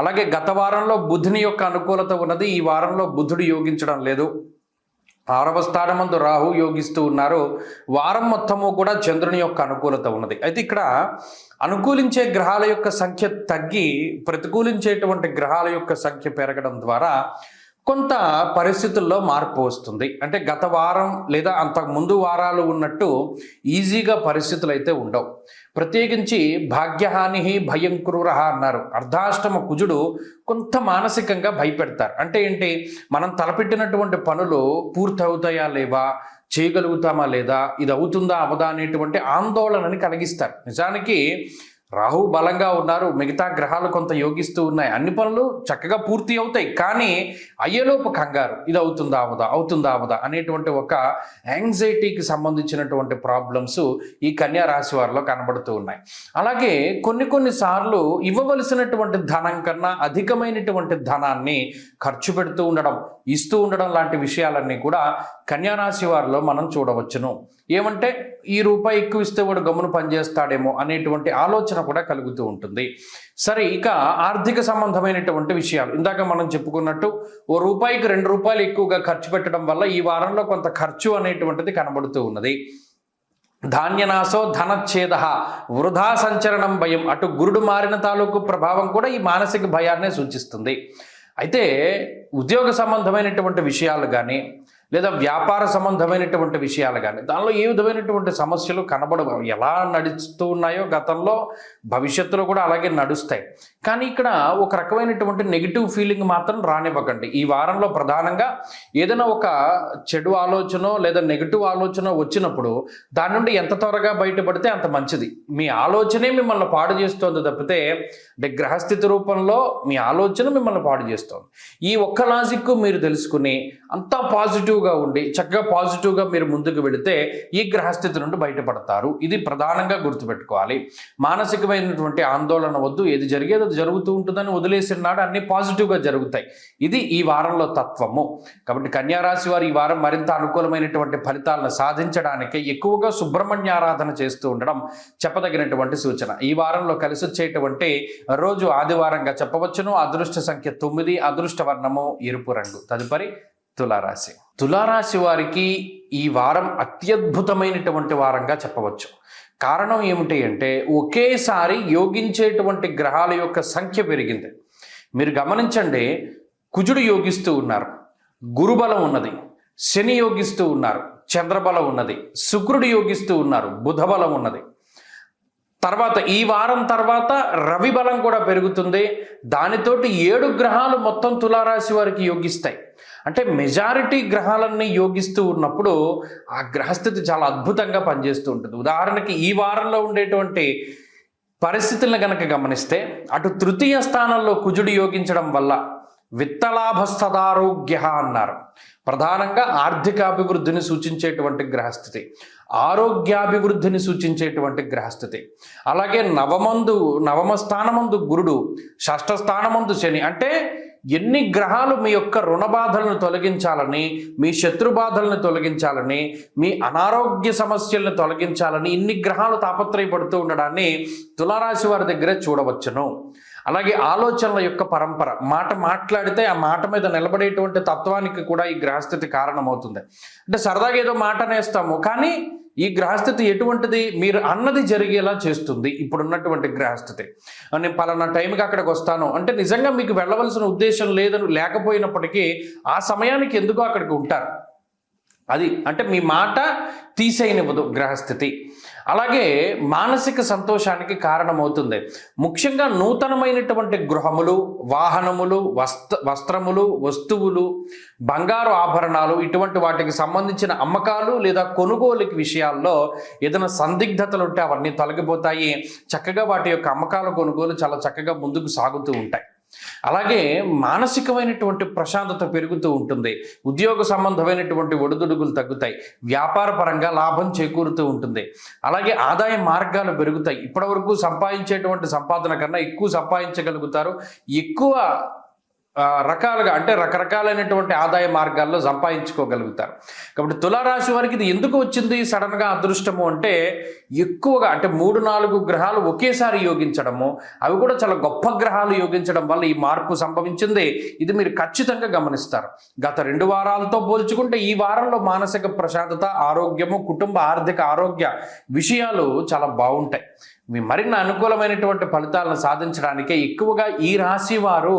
అలాగే గత వారంలో బుధుని యొక్క అనుకూలత ఉన్నది. ఈ వారంలో బుధుడు యోగించడం లేదు. 6వ స్థానమందు రాహు యోగిస్తూ ఉన్నారు. వారం మొత్తము కూడా చంద్రుని యొక్క అనుకూలత ఉన్నది. అయితే ఇక్కడ అనుకూలించే గ్రహాల యొక్క సంఖ్య తగ్గి ప్రతికూలించేటువంటి గ్రహాల యొక్క సంఖ్య పెరగడం ద్వారా కొంత పరిస్థితుల్లో మార్పు వస్తుంది. అంటే గత వారం లేదా అంతకు ముందు వారాలు ఉన్నట్టు ఈజీగా పరిస్థితులు అయితే ఉండవు. ప్రత్యేకించి భాగ్యహాని భయం క్రూరః అన్నారు. అర్ధాష్టమ కుజుడు కొంత మానసికంగా భయపెడతారు. అంటే ఏంటి, మనం తలపెట్టినటువంటి పనులు పూర్తి అవుతాయా లేవా, చేయగలుగుతామా లేదా, ఇది అవుతుందా అవదా అనేటువంటి ఆందోళనని కలిగిస్తారు. నిజానికి రాహు బలంగా ఉన్నారు, మిగతా గ్రహాలు కొంత యోగిస్తూ ఉన్నాయి, అన్ని పనులు చక్కగా పూర్తి అవుతాయి. కానీ అయ్యేలోపు కంగారు, ఇది అవుతుందా అవదా అనేటువంటి ఒక యాంగ్జైటీకి సంబంధించినటువంటి ప్రాబ్లమ్స్ ఈ కన్యా రాశి వారిలో కనబడుతూ ఉన్నాయి. అలాగే కొన్ని సార్లు ఇవ్వవలసినటువంటి ధనం కన్నా అధికమైనటువంటి ధనాన్ని ఖర్చు పెడుతూ ఉండడం, ఇస్తూ ఉండడం లాంటి విషయాలన్నీ కూడా కన్యా రాశి వారిలో మనం చూడవచ్చును. ఏమంటే ఈ రూపాయి ఎక్కువ ఇస్తే వాడు గమ్మును పనిచేస్తాడేమో అనేటువంటి ఆలోచన కూడా కలుగుతూ ఉంటుంది. సరే, ఇక ఆర్థిక సంబంధమైనటువంటి విషయాలు ఇందాక మనం చెప్పుకున్నట్టు ఓ రూపాయికి 2 రూపాయలు ఎక్కువగా ఖర్చు పెట్టడం వల్ల ఈ వారంలో కొంత ఖర్చు అనేటువంటిది కనబడుతూ ఉన్నది. ధాన్యనాశో ధనచ్ఛేద వృధా సంచరణం భయం, అటు గురుడు మారిన తాలూకు ప్రభావం కూడా ఈ మానసిక భయాన్నే సూచిస్తుంది. అయితే ఉద్యోగ సంబంధమైనటువంటి విషయాలు కానీ లేదా వ్యాపార సంబంధమైనటువంటి విషయాలు కానీ దానిలో ఏ విధమైనటువంటి సమస్యలు కనబడవు. ఎలా నడుస్తూ ఉన్నాయో గతంలో, భవిష్యత్తులో కూడా అలాగే నడుస్తాయి. కానీ ఇక్కడ ఒక రకమైనటువంటి నెగిటివ్ ఫీలింగ్ మాత్రం రానివ్వకండి. ఈ వారంలో ప్రధానంగా ఏదైనా ఒక చెడు ఆలోచన లేదా నెగిటివ్ ఆలోచన వచ్చినప్పుడు దాని నుండి ఎంత త్వరగా బయటపడితే అంత మంచిది. మీ ఆలోచనే మిమ్మల్ని పాడు చేస్తోంది తప్పితే, అంటే గ్రహస్థితి రూపంలో మీ ఆలోచన మిమ్మల్ని పాడు చేస్తోంది. ఈ ఒక్క లాజిక్ మీరు తెలుసుకుని అంతా పాజిటివ్గా ఉండి చక్కగా పాజిటివ్గా మీరు ముందుకు వెళితే ఈ గ్రహస్థితి నుండి బయటపడతారు. ఇది ప్రధానంగా గుర్తుపెట్టుకోవాలి. మానసికమైనటువంటి ఆందోళన వద్దు. ఏది జరిగేది అది జరుగుతూ ఉంటుందని వదిలేసిన నాడు అన్ని పాజిటివ్గా జరుగుతాయి. ఇది ఈ వారంలో తత్వము. కాబట్టి కన్యారాశి వారు ఈ వారం మరింత అనుకూలమైనటువంటి ఫలితాలను సాధించడానికి ఎక్కువగా సుబ్రహ్మణ్య ఆరాధన చేస్తూ ఉండడం చెప్పదగినటువంటి సూచన. ఈ వారంలో కలిసి వచ్చేటువంటి రోజు ఆదివారంగా చెప్పవచ్చును. అదృష్ట సంఖ్య 9, అదృష్ట వర్ణము ఎరుపు రంగు. తదుపరి తులారాశి. తులారాశి వారికి ఈ వారం అత్యద్భుతమైనటువంటి వారంగా చెప్పవచ్చు. కారణం ఏమిటి అంటే ఒకేసారి యోగించేటువంటి గ్రహాల యొక్క సంఖ్య పెరిగింది. మీరు గమనించండి, కుజుడు యోగిస్తూ ఉన్నారు, గురుబలం ఉన్నది, శని యోగిస్తూ ఉన్నారు, చంద్రబలం ఉన్నది, శుక్రుడు యోగిస్తూ ఉన్నారు, బుధబలం ఉన్నది. తర్వాత ఈ వారం తర్వాత రవి బలం కూడా పెరుగుతుంది. దానితోటి 7 గ్రహాలు మొత్తం తులారాశి వారికి యోగిస్తాయి. అంటే మెజారిటీ గ్రహాలన్నీ యోగిస్తూ ఉన్నప్పుడు ఆ గ్రహస్థితి చాలా అద్భుతంగా పనిచేస్తూ ఉంటుంది. ఉదాహరణకి ఈ వారంలో ఉండేటువంటి పరిస్థితులను కనుక గమనిస్తే, అటు తృతీయ స్థానంలో కుజుడు యోగించడం వల్ల విత్తలాభస్తదారోగ్య అన్నారు. ప్రధానంగా ఆర్థికాభివృద్ధిని సూచించేటువంటి గ్రహస్థితి, ఆరోగ్యాభివృద్ధిని సూచించేటువంటి గ్రహస్థితి. అలాగే నవమ స్థానమందు గురుడు, షష్ఠ స్థానమందు శని. అంటే ఎన్ని గ్రహాలు మీ యొక్క రుణ బాధలను తొలగించాలని, మీ శత్రు బాధలను తొలగించాలని, మీ అనారోగ్య సమస్యలను తొలగించాలని ఇన్ని గ్రహాలు తాపత్రయపడుతూ ఉండడాన్ని తులారాశి వారి దగ్గరే చూడవచ్చును. అలాగే ఆలోచనల యొక్క పరంపర, మాట మాట్లాడితే ఆ మాట మీద నిలబడేటువంటి తత్వానికి కూడా ఈ గ్రహస్థితి కారణమవుతుంది. అంటే సరదాగా ఏదో మాట అనేస్తాము, కానీ ఈ గ్రహస్థితి ఎటువంటిది, మీరు అన్నది జరిగేలా చేస్తుంది. ఇప్పుడున్నటువంటి గ్రహస్థితి, నేను పలానా టైంకి అక్కడికి వస్తాను అంటే నిజంగా మీకు వెళ్ళవలసిన ఉద్దేశం లేకపోయినప్పటికీ ఆ సమయానికి ఎందుకో అక్కడికి ఉంటారు. అది అంటే మీ మాట తీసేయనివ్వదు గ్రహస్థితి. అలాగే మానసిక సంతోషానికి కారణమవుతుంది. ముఖ్యంగా నూతనమైనటువంటి గృహములు, వాహనములు, వస్త్రములు, వస్తువులు, బంగారు ఆభరణాలు, ఇటువంటి వాటికి సంబంధించిన అమ్మకాలు లేదా కొనుగోలుకి విషయాల్లో ఏదైనా సందిగ్ధతలు ఉంటే అవన్నీ తొలగిపోతాయి. చక్కగా వాటి యొక్క అమ్మకాల కొనుగోలు చాలా చక్కగా ముందుకు సాగుతూ ఉంటాయి. అలాగే మానసికమైనటువంటి ప్రశాంతత పెరుగుతూ ఉంటుంది. ఉద్యోగ సంబంధమైనటువంటి ఒడిదుడుగులు తగ్గుతాయి. వ్యాపార పరంగా లాభం చేకూరుతూ ఉంటుంది. అలాగే ఆదాయ మార్గాలు పెరుగుతాయి. ఇప్పటివరకు సంపాదించేటువంటి సంపాదన కన్నా ఎక్కువ సంపాదించగలుగుతారు. ఎక్కువ రకాలుగా అంటే రకరకాలైనటువంటి ఆదాయ మార్గాల్లో సంపాదించుకోగలుగుతారు. కాబట్టి తులారాశి వారికి ఇది ఎందుకు వచ్చింది సడన్గా అదృష్టము అంటే, ఎక్కువగా అంటే 3-4 గ్రహాలు ఒకేసారి యోగించడము, అవి కూడా చాలా గొప్ప గ్రహాలు యోగించడం వల్ల ఈ మార్పు సంభవించింది. ఇది మీరు ఖచ్చితంగా గమనిస్తారు. గత 2 వారాలతో పోల్చుకుంటే ఈ వారంలో మానసిక ప్రశాంతత, ఆరోగ్యము, కుటుంబ ఆర్థిక ఆరోగ్య విషయాలు చాలా బాగుంటాయి. మీ మరిన్ని అనుకూలమైనటువంటి ఫలితాలను సాధించడానికే ఎక్కువగా ఈ రాశి వారు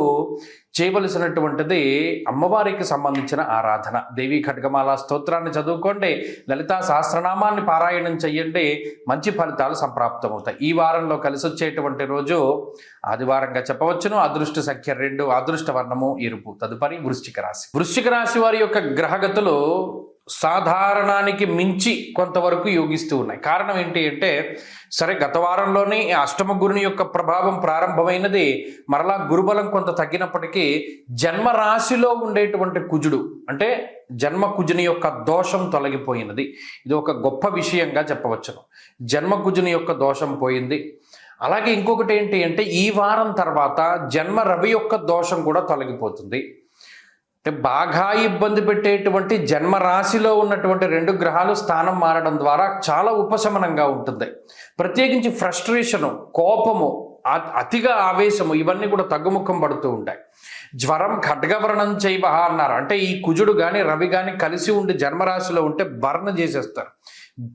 చేయవలసినటువంటిది అమ్మవారికి సంబంధించిన ఆరాధన. దేవీ ఖడ్గమాల స్తోత్రాన్ని చదువుకోండి, లలితా సహస్రనామాన్ని పారాయణం చెయ్యండి, మంచి ఫలితాలు సంప్రాప్తమవుతాయి. ఈ వారంలో కలిసి వచ్చేటువంటి రోజు ఆదివారంగా చెప్పవచ్చును. అదృష్ట సంఖ్య 2, అదృష్ట వర్ణము ఎరుపు. తదుపరి వృశ్చిక రాశి. వృశ్చిక రాశి వారి యొక్క గ్రహగతులు సాధారణానికి మించి కొంతవరకు యోగిస్తూ ఉన్నాయి. కారణం ఏంటి అంటే, సరే గత వారంలోనే అష్టమ గురుని యొక్క ప్రభావం ప్రారంభమైనది, మరలా గురుబలం కొంత తగ్గినప్పటికీ జన్మ రాశిలో ఉండేటువంటి కుజుడు అంటే జన్మ కుజుని యొక్క దోషం తొలగిపోయినది. ఇది ఒక గొప్ప విషయంగా చెప్పవచ్చును. జన్మ కుజుని యొక్క దోషం పోయింది. అలాగే ఇంకొకటి ఏంటి అంటే, ఈ వారం తర్వాత జన్మ రవి యొక్క దోషం కూడా తొలగిపోతుంది. అంటే బాగా ఇబ్బంది పెట్టేటువంటి జన్మ రాశిలో ఉన్నటువంటి 2 గ్రహాలు స్థానం మారడం ద్వారా చాలా ఉపశమనంగా ఉంటుంది. ప్రత్యేకించి ఫ్రస్ట్రేషను, కోపము, అతిగా ఆవేశము ఇవన్నీ కూడా తగ్గుముఖం పడుతూ ఉంటాయి. జ్వరం ఖడ్గవర్ణం చైవ అన్నారు. అంటే ఈ కుజుడు కానీ రవి కానీ కలిసి ఉండి జన్మరాశిలో ఉంటే బర్న్ చేసేస్తారు.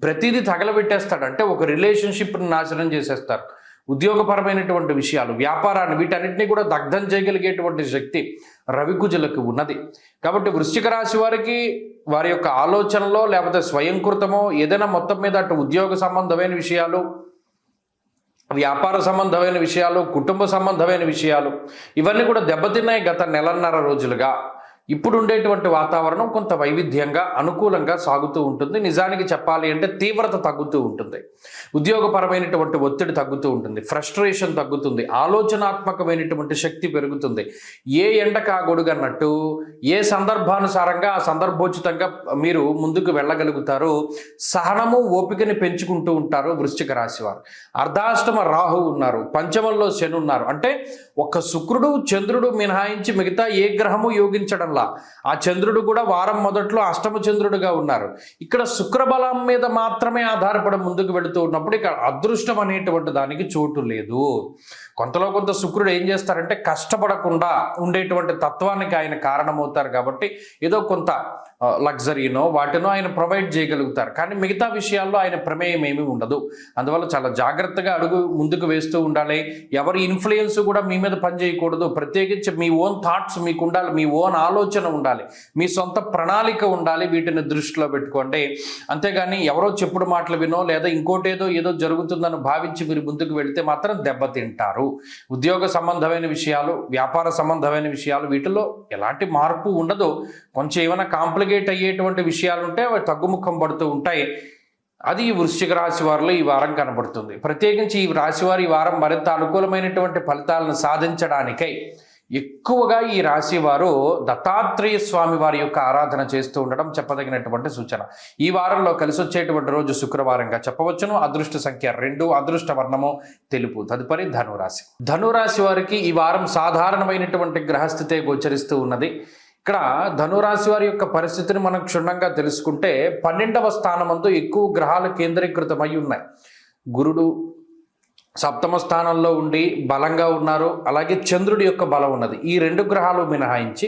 ప్రతిదీ తగలబెట్టేస్తాడు. అంటే ఒక రిలేషన్షిప్ని నాశనం చేసేస్తారు. ఉద్యోగపరమైనటువంటి విషయాలు, వ్యాపారాన్ని, వీటన్నిటినీ కూడా దగ్ధం చేయగలిగేటువంటి శక్తి రవికుజులకు ఉన్నది. కాబట్టి వృశ్చిక రాశి వారికి వారి యొక్క ఆలోచనలో లేకపోతే స్వయంకృతమో ఏదైనా మొత్తం మీద అటు ఉద్యోగ సంబంధమైన విషయాలు, వ్యాపార సంబంధమైన విషయాలు, కుటుంబ సంబంధమైన విషయాలు ఇవన్నీ కూడా దెబ్బతిన్నాయి గత 1.5 రోజులుగా. ఇప్పుడు ఉండేటువంటి వాతావరణం కొంత వైవిధ్యంగా అనుకూలంగా సాగుతూ ఉంటుంది. నిజానికి చెప్పాలి అంటే తీవ్రత తగ్గుతూ ఉంటుంది. ఉద్యోగపరమైనటువంటి ఒత్తిడి తగ్గుతూ ఉంటుంది. ఫ్రస్ట్రేషన్ తగ్గుతుంది. ఆలోచనాత్మకమైనటువంటి శక్తి పెరుగుతుంది. ఏ ఎండకా గొడుగన్నట్టు ఏ సందర్భానుసారంగా ఆ సందర్భోచితంగా మీరు ముందుకు వెళ్ళగలుగుతారు. సహనము, ఓపికని పెంచుకుంటూ ఉంటారు వృశ్చిక రాశి వారు. అర్ధాష్టమ రాహు ఉన్నారు, పంచమంలో శని ఉన్నారు. అంటే ఒక్క శుక్రుడు, చంద్రుడు మినహాయించి మిగతా ఏ గ్రహము యోగించడంలా. ఆ చంద్రుడు కూడా వారం మొదట్లో అష్టమ చంద్రుడుగా ఉన్నారు. ఇక్కడ శుక్రబలం మీద మాత్రమే ఆధారపడి ముందుకు వెళుతూ ఉన్నప్పుడు ఇక్కడ అదృష్టం అనేటువంటి దానికి చోటు లేదు. కొంతలో కొంత శుక్రుడు ఏం చేస్తారంటే కష్టపడకుండా ఉండేటువంటి తత్వానికి ఆయన కారణమవుతారు. కాబట్టి ఏదో కొంత లగ్జరీనో వాటినో ఆయన ప్రొవైడ్ చేయగలుగుతారు. కానీ మిగతా విషయాల్లో ఆయన ప్రమేయం ఏమీ ఉండదు. అందువల్ల చాలా జాగ్రత్తగా అడుగు ముందుకు వేస్తూ ఉండాలి. ఎవరి ఇన్ఫ్లుయెన్స్ కూడా మీ మీద పనిచేయకూడదు. ప్రత్యేకించి మీ ఓన్ థాట్స్ మీకు ఉండాలి, మీ ఓన్ ఆలోచన ఉండాలి, మీ సొంత ప్రణాళిక ఉండాలి. వీటిని దృష్టిలో పెట్టుకోండి. అంతేగాని ఎవరో చెప్పుడు మాటలు వినో లేదా ఇంకోటేదో ఏదో జరుగుతుందని భావించి మీరు ముందుకు వెళితే మాత్రం దెబ్బతింటారు. ఉద్యోగ సంబంధమైన విషయాలు, వ్యాపార సంబంధమైన విషయాలు వీటిలో ఎలాంటి మార్పు ఉండదు. కొంచెం ఏమైనా కాంప్లికేట్ అయ్యేటువంటి విషయాలు ఉంటే అవి తగ్గుముఖం పడుతూ ఉంటాయి. అది ఈ వృశ్చిక రాశి వారిలో ఈ వారం కనబడుతుంది. ప్రత్యేకించి ఈ రాశి వారు ఈ వారం మరింత అనుకూలమైనటువంటి ఫలితాలను సాధించడానికై ఎక్కువగా ఈ రాశి వారు దత్తాత్రేయ స్వామి వారి యొక్క ఆరాధన చేస్తూ ఉండడం చెప్పదగినటువంటి సూచన. ఈ వారంలో కలిసి వచ్చేటువంటి రోజు శుక్రవారంగా చెప్పవచ్చును. అదృష్ట సంఖ్య 2, అదృష్ట వర్ణము తెలుపు. తదుపరి ధనురాశి. ధనురాశి వారికి ఈ వారం సాధారణమైనటువంటి గ్రహస్థితే గోచరిస్తూ ఉన్నది. ఇక్కడ ధనురాశి వారి యొక్క పరిస్థితిని మనం క్షుణ్ణంగా తెలుసుకుంటే 12వ స్థానమందు ఎక్కువ గ్రహాలు కేంద్రీకృతమై ఉన్నాయి. గురుడు సప్తమ స్థానంలో ఉండి బలంగా ఉన్నారు. అలాగే చంద్రుడి యొక్క బలం ఉన్నది. ఈ 2 గ్రహాలు మినహాయించి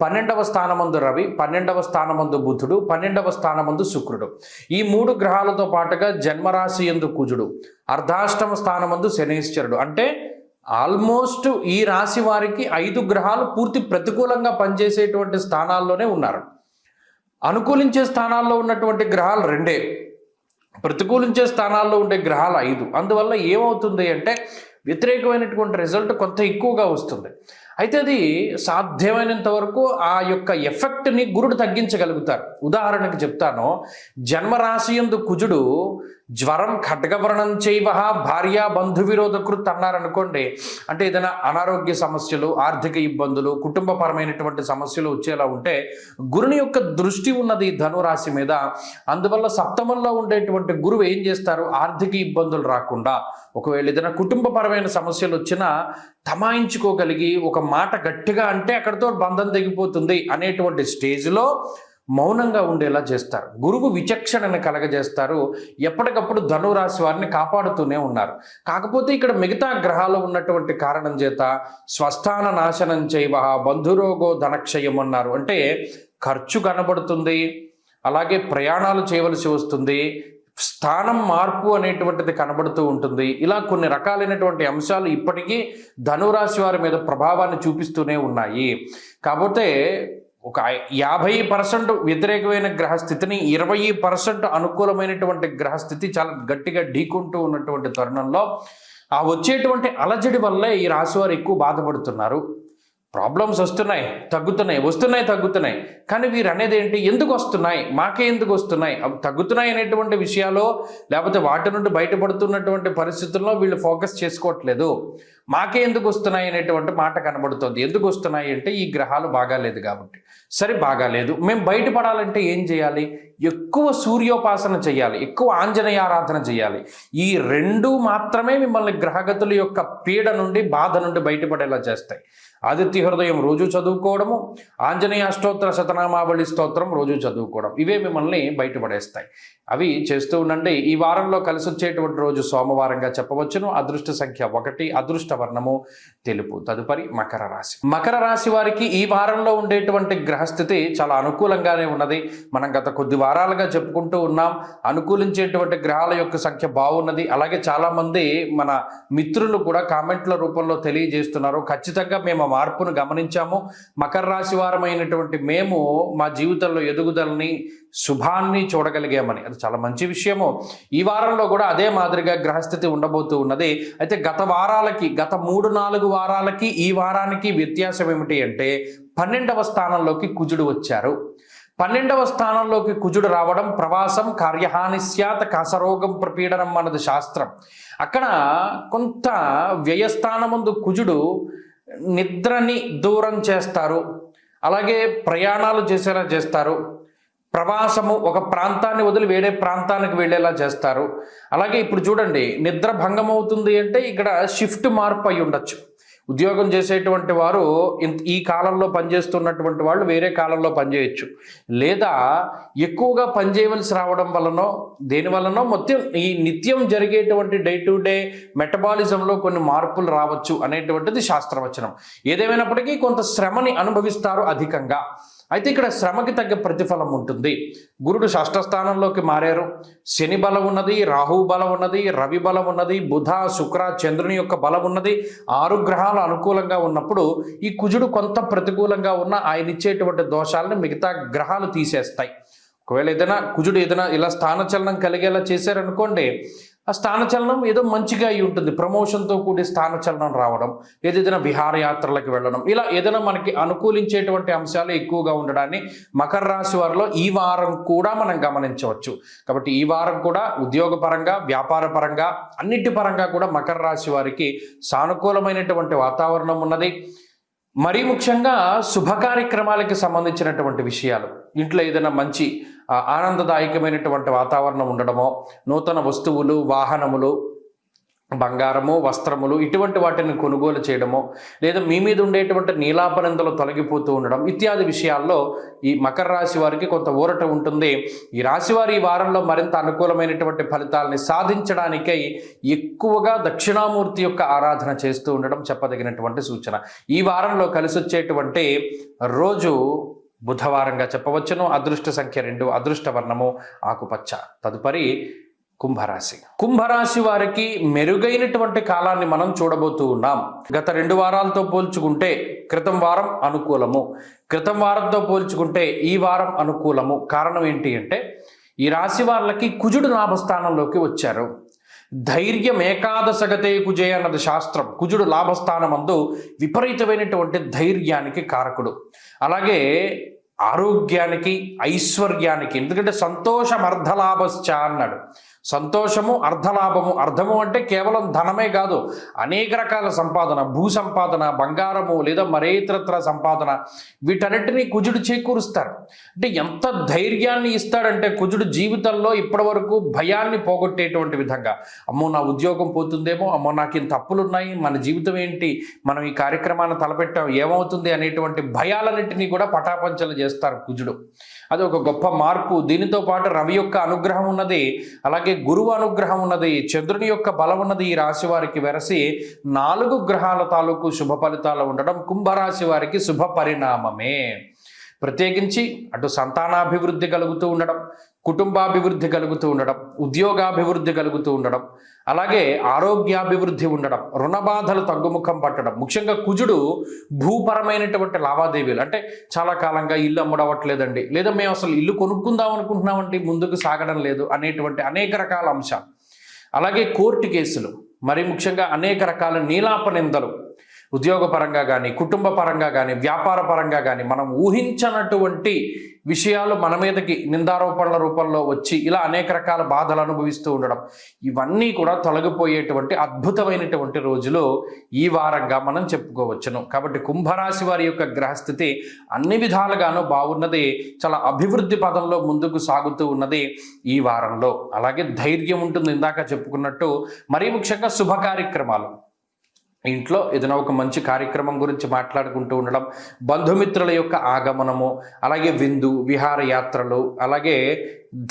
12వ స్థానమందు రవి, 12వ స్థానమందు బుధుడు, 12వ స్థానమందు శుక్రుడు, ఈ 3 గ్రహాలతో పాటుగా జన్మరాశి యందు కుజుడు, అర్ధాష్టమ స్థానమందు శనీశ్వరుడు. అంటే ఆల్మోస్ట్ ఈ రాశి వారికి 5 గ్రహాలు పూర్తి ప్రతికూలంగా పనిచేసేటువంటి స్థానాల్లోనే ఉన్నారు. అనుకూలించే స్థానాల్లో ఉన్నటువంటి గ్రహాలు 2, ప్రతికూలించే స్థానాల్లో ఉండే గ్రహాలు 5. అందువల్ల ఏమవుతుంది అంటే వ్యతిరేకమైనటువంటి రిజల్ట్ కొంత ఎక్కువగా వస్తుంది. అయితే అది సాధ్యమైనంత వరకు ఆ యొక్క ఎఫెక్ట్ని గురుడు తగ్గించగలుగుతారు. ఉదాహరణకు చెప్తాను, జన్మరాశి యందు కుజుడు జ్వరం ఖడ్గవర్ణం చైవ భార్య బంధు విరోధకృత్ అన్నారనుకోండి, అంటే ఏదైనా అనారోగ్య సమస్యలు, ఆర్థిక ఇబ్బందులు, కుటుంబపరమైనటువంటి సమస్యలు వచ్చేలా ఉంటే గురుని యొక్క దృష్టి ఉన్నది ధనురాశి మీద. అందువల్ల సప్తమంలో ఉండేటువంటి గురువు ఏం చేస్తారు, ఆర్థిక ఇబ్బందులు రాకుండా, ఒకవేళ ఏదైనా కుటుంబపరమైన సమస్యలు వచ్చినా తమాయించుకోగలిగి ఒక మాట గట్టిగా అంటే అక్కడితో బంధం తెగిపోతుంది అనేటువంటి స్టేజ్లో మౌనంగా ఉండేలా చేస్తారు. గురువు విచక్షణను కలగజేస్తారు. ఎప్పటికప్పుడు ధనురాశి వారిని కాపాడుతూనే ఉన్నారు. కాకపోతే ఇక్కడ మిగతా గ్రహాలు ఉన్నటువంటి కారణం చేత స్వస్థాన నాశనం చైవ బంధురోగో ధనక్షయం అన్నారు. అంటే ఖర్చు కనబడుతుంది, అలాగే ప్రయాణాలు చేయవలసి వస్తుంది, స్థానం మార్పు అనేటువంటిది కనబడుతూ ఉంటుంది. ఇలా కొన్ని రకాలైనటువంటి అంశాలు ఇప్పటికీ ధనురాశి వారి మీద ప్రభావాన్ని చూపిస్తూనే ఉన్నాయి. కాకపోతే ఒక 50% వ్యతిరేకమైన గ్రహస్థితిని 20% అనుకూలమైనటువంటి గ్రహస్థితి చాలా గట్టిగా ఢీకుంటూ ఉన్నటువంటి తరుణంలో ఆ వచ్చేటువంటి అలజడి వల్లే ఈ రాశి వారు ఎక్కువ బాధపడుతున్నారు. ప్రాబ్లమ్స్ వస్తున్నాయి, తగ్గుతున్నాయి, వస్తున్నాయి, తగ్గుతున్నాయి. కానీ వీరు అనేది ఏంటి, ఎందుకు వస్తున్నాయి, మాకే ఎందుకు వస్తున్నాయి, అవి తగ్గుతున్నాయి అనేటువంటి విషయాలు, లేకపోతే వాటి నుండి బయటపడుతున్నటువంటి పరిస్థితుల్లో వీళ్ళు ఫోకస్ చేసుకోవట్లేదు. మాకే ఎందుకు వస్తున్నాయి అనేటువంటి మాట కనబడుతుంది. ఎందుకు వస్తున్నాయి అంటే ఈ గ్రహాలు బాగాలేదు కాబట్టి. సరే బాగాలేదు, మేము బయటపడాలంటే ఏం చేయాలి, ఎక్కువ సూర్యోపాసన చేయాలి, ఎక్కువ ఆంజనేయ ఆరాధన చేయాలి. ఈ 2 మాత్రమే మిమ్మల్ని గ్రహగతుల యొక్క పీడ నుండి, బాధ నుండి బయటపడేలా చేస్తాయి. ఆదిత్య హృదయం రోజు చదువుకోవడము, ఆంజనేయ అష్టోత్తర శతనామావళి స్తోత్రం రోజు చదువుకోవడం, ఇవే మిమ్మల్ని బయటపడేస్తాయి. అవి చేస్తూ ఉండండి. ఈ వారంలో కలిసి వచ్చేటువంటి రోజు సోమవారంగా చెప్పవచ్చును. అదృష్ట సంఖ్య 1, అదృష్ట వర్ణము తెలుపు. తదుపరి మకర రాశి. మకర రాశి వారికి ఈ వారంలో ఉండేటువంటి గ్రహస్థితి చాలా అనుకూలంగానే ఉన్నది. మనం గత కొద్ది వారాలుగా చెప్పుకుంటూ ఉన్నాం. అనుకూలించేటువంటి గ్రహాల యొక్క సంఖ్య బాగున్నది. అలాగే చాలామంది మన మిత్రులు కూడా కామెంట్ల రూపంలో తెలియజేస్తున్నారు, ఖచ్చితంగా మేము మార్పును గమనించాము, మకర రాశి వారమైనటువంటి మేము మా జీవితంలో ఎదుగుదలని, శుభాన్ని చూడగలిగామని. అది చాలా మంచి విషయము. ఈ వారంలో కూడా అదే మాదిరిగా గ్రహస్థితి ఉండబోతూ ఉన్నది. అయితే గత 3-4 వారాలకి ఈ వారానికి వ్యత్యాసం ఏమిటి అంటే 12వ స్థానంలోకి కుజుడు వచ్చారు. 12వ స్థానంలోకి కుజుడు రావడం ప్రవాసం కార్యహాని స్యాత్ కాసరోగం ప్రపీడనం అన్నది శాస్త్రం. అక్కడ కొంత వ్యయస్థానమందు కుజుడు నిద్రని దూరం చేస్తారు, అలాగే ప్రయాణాలు చేసేలా చేస్తారు, ప్రవాసము ఒక ప్రాంతాన్ని వదిలి వేరే ప్రాంతానికి వెళ్ళేలా చేస్తారు. అలాగే ఇప్పుడు చూడండి, నిద్ర భంగం అవుతుంది అంటే ఇక్కడ షిఫ్ట్ మార్పు అయి ఉండొచ్చు. ఉద్యోగం చేసేటువంటి వారు ఈ కాలంలో పనిచేస్తున్నటువంటి వాళ్ళు వేరే కాలంలో పనిచేయచ్చు, లేదా ఎక్కువగా పనిచేయవలసి రావడం వలనో దేనివల్లనో మొత్తం ఈ నిత్యం జరిగేటువంటి డే టు డే మెటబాలిజంలో కొన్ని మార్పులు రావచ్చు అనేటువంటిది శాస్త్రవచనం. ఏదేమైనప్పటికీ కొంత శ్రమని అనుభవిస్తారు అధికంగా. అయితే ఇక్కడ శ్రమకి తగ్గ ప్రతిఫలం ఉంటుంది. గురుడు షష్ఠ స్థానంలోకి మారారు, శని బలం ఉన్నది, రాహు బలం ఉన్నది, రవి బలం ఉన్నది, బుధ శుక్ర చంద్రుని యొక్క బలం ఉన్నది. 6 గ్రహాలు అనుకూలంగా ఉన్నప్పుడు ఈ కుజుడు కొంత ప్రతికూలంగా ఉన్న ఆయన ఇచ్చేటువంటి దోషాలను మిగతా గ్రహాలు తీసేస్తాయి. ఒకవేళ కుజుడు ఏదైనా ఇలా స్థానచలనం కలిగేలా చేశారనుకోండి, ఆ స్థానచలనం ఏదో మంచిగా అయి ఉంటుంది, ప్రమోషన్తో కూడి స్థానచలనం రావడం, ఏదైనా విహారయాత్రలకు వెళ్ళడం, ఇలా ఏదైనా మనకి అనుకూలించేటువంటి అంశాలు ఎక్కువగా ఉండడాన్ని మకర రాశి వారిలో ఈ వారం కూడా మనం గమనించవచ్చు. కాబట్టి ఈ వారం కూడా ఉద్యోగపరంగా, వ్యాపార పరంగా, అన్నిటి పరంగా కూడా మకర రాశి వారికి సానుకూలమైనటువంటి వాతావరణం ఉన్నది. మరీ ముఖ్యంగా శుభ కార్యక్రమాలకి సంబంధించినటువంటి విషయాలు, ఇంట్లో ఏదైనా మంచి ఆనందదాయకమైనటువంటి వాతావరణం ఉండడమో, నూతన వస్తువులు, వాహనములు, బంగారము, వస్త్రములు ఇటువంటి వాటిని కొనుగోలు చేయడమో, లేదా మీ మీద ఉండేటువంటి నీలాపనిందలు తొలగిపోతూ ఉండడం ఇత్యాది విషయాల్లో ఈ మకర రాశి వారికి కొంత ఊరట ఉంటుంది. ఈ రాశివారి ఈ వారంలో మరింత అనుకూలమైనటువంటి ఫలితాలని సాధించడానికై ఎక్కువగా దక్షిణామూర్తి యొక్క ఆరాధన చేస్తూ ఉండడం చెప్పదగినటువంటి సూచన. ఈ వారంలో కలిసి వచ్చేటువంటి రోజు బుధవారంగా చెప్పవచ్చును. అదృష్ట సంఖ్య 2, అదృష్ట వర్ణము ఆకుపచ్చ. తదుపరి కుంభరాశి వారికి మెరుగైనటువంటి కాలాన్ని మనం చూడబోతూ ఉన్నాం. గత 2 వారాలతో పోల్చుకుంటే క్రితం వారం అనుకూలము, క్రితం వారంతో పోల్చుకుంటే ఈ వారం అనుకూలము. కారణం ఏంటి అంటే ఈ రాశి వాళ్ళకి కుజుడు లాభస్థానంలోకి వచ్చారు. ధైర్యం ఏకాదశగతే కుజే అన్నది శాస్త్రం. కుజుడు లాభస్థానమందు విపరీతమైనటువంటి ధైర్యానికి కారకుడు. అలాగే ఆరోగ్యానికి, ఐశ్వర్యానికి, ఎందుకంటే సంతోషం అర్ధలాభశ్చ అన్నాడు. సంతోషము అర్ధలాభము. అర్ధము అంటే కేవలం ధనమే కాదు, అనేక రకాల సంపాదన, భూ సంపాదన, బంగారము లేదా మరే ఇతరత్ర సంపాదన, వీటన్నిటినీ కుజుడు చేకూరుస్తారు. అంటే ఎంత ధైర్యాన్ని ఇస్తాడంటే కుజుడు జీవితంలో ఇప్పటి వరకు భయాన్ని పోగొట్టేటువంటి విధంగా, అమ్మో నా ఉద్యోగం పోతుందేమో, అమ్మో నాకు ఇంత అప్పులు ఉన్నాయి, మన జీవితం ఏంటి, మనం ఈ కార్యక్రమాన్ని తలపెట్టాం ఏమవుతుంది అనేటువంటి భయాలన్నింటినీ కూడా పటాపంచలు చేస్తారు కుజుడు. అది ఒక గొప్ప మార్పు. దీనితో పాటు రవి యొక్క అనుగ్రహం ఉన్నది, అలాగే గురువు అనుగ్రహం ఉన్నది, చంద్రుని యొక్క బలం ఉన్నది. ఈ రాశి వారికి వెరసి 4 గ్రహాల తాలూకు శుభ ఫలితాలు ఉండడం కుంభరాశి వారికి శుభ పరిణామమే. ప్రత్యేకించి అటు సంతానాభివృద్ధి కలుగుతూ ఉండడం, కుటుంబాభివృద్ధి కలుగుతూ ఉండడం, ఉద్యోగాభివృద్ధి కలుగుతూ ఉండడం, అలాగే ఆరోగ్యాభివృద్ధి ఉండడం, రుణ బాధలు తగ్గుముఖం పట్టడం. ముఖ్యంగా కుజుడు భూపరమైనటువంటి లావాదేవీలు, అంటే చాలా కాలంగా ఇల్లు అమ్ముడవట్లేదండి, లేదా మేము అసలు ఇల్లు కొనుక్కుందాం అనుకుంటున్నామంటే ముందుకు సాగడం లేదు అనేటువంటి అనేక రకాల అంశాలు. అలాగే కోర్టు కేసులు, మరి ముఖ్యంగా అనేక రకాల నీలాపనిందలు, ఉద్యోగపరంగా కానీ, కుటుంబ పరంగా కానీ, వ్యాపార పరంగా కానీ మనం ఊహించనటువంటి విషయాలు మన మీదకి నిందారోపణల రూపంలో వచ్చి ఇలా అనేక రకాల బాధలు అనుభవిస్తూ ఉండడం, ఇవన్నీ కూడా తొలగిపోయేటువంటి అద్భుతమైనటువంటి రోజులు ఈ వారంగా మనం చెప్పుకోవచ్చును. కాబట్టి కుంభరాశి వారి యొక్క గ్రహస్థితి అన్ని విధాలుగానూ బాగున్నది, చాలా అభివృద్ధి పదంలో ముందుకు సాగుతూ ఉన్నది ఈ వారంలో. అలాగే ధైర్యం ఉంటుంది, ఇందాక చెప్పుకున్నట్టు. మరీ ముఖ్యంగా శుభ కార్యక్రమాలు, ఇంట్లో ఏదైనా ఒక మంచి కార్యక్రమం గురించి మాట్లాడుకుంటూ ఉండడం, బంధుమిత్రుల యొక్క ఆగమనము, అలాగే విందు విహారయాత్రలు, అలాగే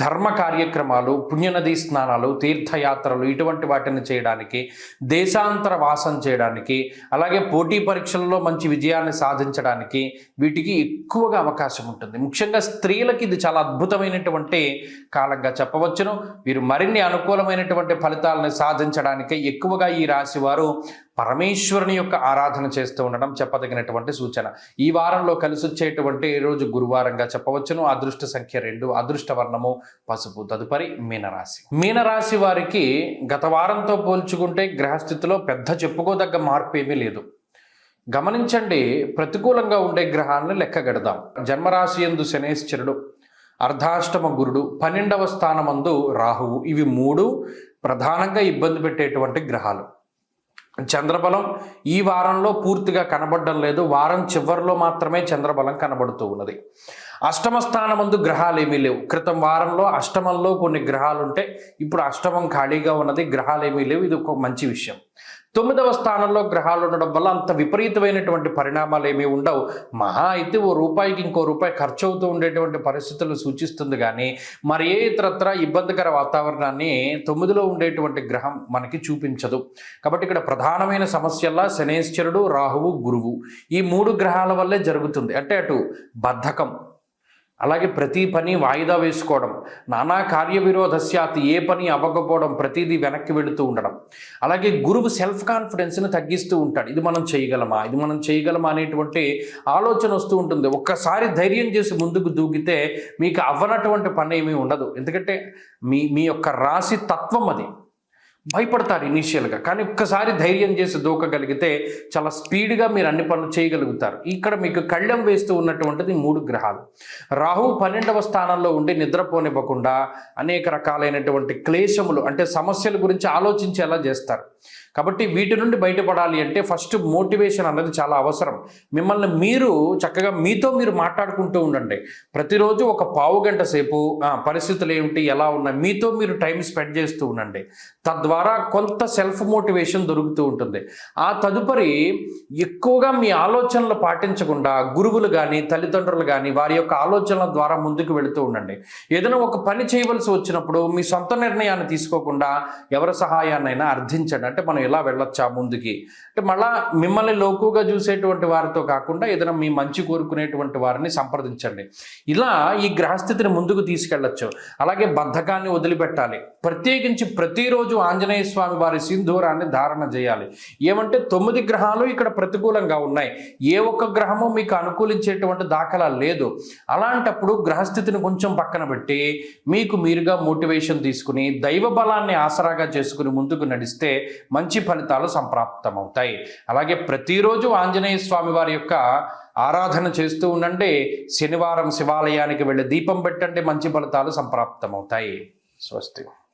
ధర్మ కార్యక్రమాలు, పుణ్యనదీ స్నానాలు, తీర్థయాత్రలు ఇటువంటి వాటిని చేయడానికి, దేశాంతర వాసం చేయడానికి, అలాగే పోటీ పరీక్షల్లో మంచి విజయాన్ని సాధించడానికి వీటికి ఎక్కువగా అవకాశం ఉంటుంది. ముఖ్యంగా స్త్రీలకి ఇది చాలా అద్భుతమైనటువంటి కాలంగా చెప్పవచ్చును. వీరు మరిన్ని అనుకూలమైనటువంటి ఫలితాలను సాధించడానికి ఎక్కువగా ఈ రాశి వారు పరమేశ్వరుని యొక్క ఆరాధన చేస్తూ ఉండడం చెప్పదగినటువంటి సూచన. ఈ వారంలో కలిసి వచ్చేటువంటి రోజు గురువారంగా చెప్పవచ్చును. అదృష్ట సంఖ్య 2, అదృష్ట వర్ణము పసుపు. తదుపరి మీనరాశి వారికి గత వారంతో పోల్చుకుంటే గ్రహస్థితిలో పెద్ద చెప్పుకోదగ్గ మార్పు ఏమీ లేదు. గమనించండి, ప్రతికూలంగా ఉండే గ్రహాలను లెక్కగడదాం. జన్మరాశి యందు శనేశ్వరుడు, అర్ధాష్టమ గురుడు, 12వ స్థానమందు రాహువు, ఇవి 3 ప్రధానంగా ఇబ్బంది పెట్టేటువంటి గ్రహాలు. చంద్రబలం ఈ వారంలో పూర్తిగా కనబడడం లేదు, వారం చివరిలో మాత్రమే చంద్రబలం కనబడుతూ ఉన్నది. అష్టమ స్థానమందు గ్రహాలు ఏమీ లేవు. క్రితం వారంలో అష్టమంలో కొన్ని గ్రహాలు ఉంటే ఇప్పుడు అష్టమం ఖాళీగా ఉన్నది, గ్రహాలు ఏమీ లేవు. ఇది ఒక మంచి విషయం. 9వ స్థానంలో గ్రహాలు ఉండడం వల్ల అంత విపరీతమైనటువంటి పరిణామాలు ఏమీ ఉండవు. మహా అయితే ఓ రూపాయికి ఇంకో రూపాయి ఖర్చు అవుతూ ఉండేటువంటి పరిస్థితులు సూచిస్తుంది, కానీ మరి ఏ ఇతరత్ర ఇబ్బందికర వాతావరణాన్ని 9లో ఉండేటువంటి గ్రహం మనకి చూపించదు. కాబట్టి ఇక్కడ ప్రధానమైన సమస్యల్లా శనేశ్వరుడు, రాహువు, గురువు ఈ 3 గ్రహాల వల్లే జరుగుతుంది. అంటే అటు బద్ధకం, అలాగే ప్రతి పని వాయిదా వేసుకోవడం, నానా కార్య విరోధస్యాత్, ఏ పని అవ్వకపోవడం, ప్రతిదీ వెనక్కి వెళుతూ ఉండడం. అలాగే గురువు సెల్ఫ్ కాన్ఫిడెన్స్ని తగ్గిస్తూ ఉంటాడు. ఇది మనం చేయగలమా అనేటువంటి ఆలోచన వస్తూ ఉంటుంది. ఒక్కసారి ధైర్యం చేసి ముందుకు దూకితే మీకు అవ్వనటువంటి పని ఏమీ ఉండదు. ఎందుకంటే మీ యొక్క రాశి తత్వం అది. భయపడతారు ఇనీషియల్గా, కానీ ఒక్కసారి ధైర్యం చేసి దూకగలిగితే చాలా స్పీడ్గా మీరు అన్ని పనులు చేయగలుగుతారు. ఇక్కడ మీకు కళ్ళెం వేస్తూ ఉన్నటువంటిది 3 గ్రహాలు. రాహువు 12వ స్థానంలో ఉండి నిద్రపోనివ్వకుండా అనేక రకాలైనటువంటి క్లేశములు, అంటే సమస్యల గురించి ఆలోచించేలా చేస్తారు. కాబట్టి వీటి నుండి బయటపడాలి అంటే ఫస్ట్ మోటివేషన్ అన్నది చాలా అవసరం. మిమ్మల్ని మీరు చక్కగా మీతో మీరు మాట్లాడుకుంటూ ఉండండి. ప్రతిరోజు ఒక పావు గంట సేపు పరిస్థితులు ఏమిటి, ఎలా ఉన్నాయి, మీతో మీరు టైం స్పెండ్ చేస్తూ ఉండండి. తద్వారా కొంత సెల్ఫ్ మోటివేషన్ దొరుకుతూ ఉంటుంది. ఆ తదుపరి ఎక్కువగా మీ ఆలోచనలు పాటించకుండా గురువులు కానీ తల్లిదండ్రులు కానీ వారి యొక్క ఆలోచనల ద్వారా ముందుకు వెళుతూ ఉండండి. ఏదైనా ఒక పని చేయవలసి వచ్చినప్పుడు మీ సొంత నిర్ణయాన్ని తీసుకోకుండా ఎవరి సహాయాన్నైనా అర్థించండి. అంటే మనం ఎలా వెళ్ళొచ్చా ముందుకి, అంటే మళ్ళా మిమ్మల్ని లోకుగా చూసేటువంటి వారితో కాకుండా ఏదైనా మీ మంచి కోరుకునేటువంటి వారిని సంప్రదించండి. ఇలా ఈ గ్రహస్థితిని ముందుకు తీసుకెళ్ళచ్చు. అలాగే బద్ధకాన్ని వదిలిపెట్టాలి. ప్రత్యేకించి ప్రతిరోజు ఆంజనేయ స్వామి వారి సింధూరాన్ని ధారణ చేయాలి. ఏమంటే 9 గ్రహాలు ఇక్కడ ప్రతికూలంగా ఉన్నాయి, ఏ ఒక్క గ్రహము మీకు అనుకూలించేటువంటి దాఖలా లేదు. అలాంటప్పుడు గ్రహస్థితిని కొంచెం పక్కన పెట్టి మీకు మీరుగా మోటివేషన్ తీసుకుని దైవ బలాన్ని ఆసరాగా చేసుకుని ముందుకు నడిస్తే మంచి ఫలితాలు సంప్రాప్తమవుతాయి. అలాగే ప్రతిరోజు ఆంజనేయ స్వామి వారి యొక్క ఆరాధన చేస్తూ ఉండండి. శనివారం శివాలయానికి వెళ్ళి దీపం పెట్టండి, మంచి ఫలితాలు సంప్రాప్తమవుతాయి. స్వస్తి.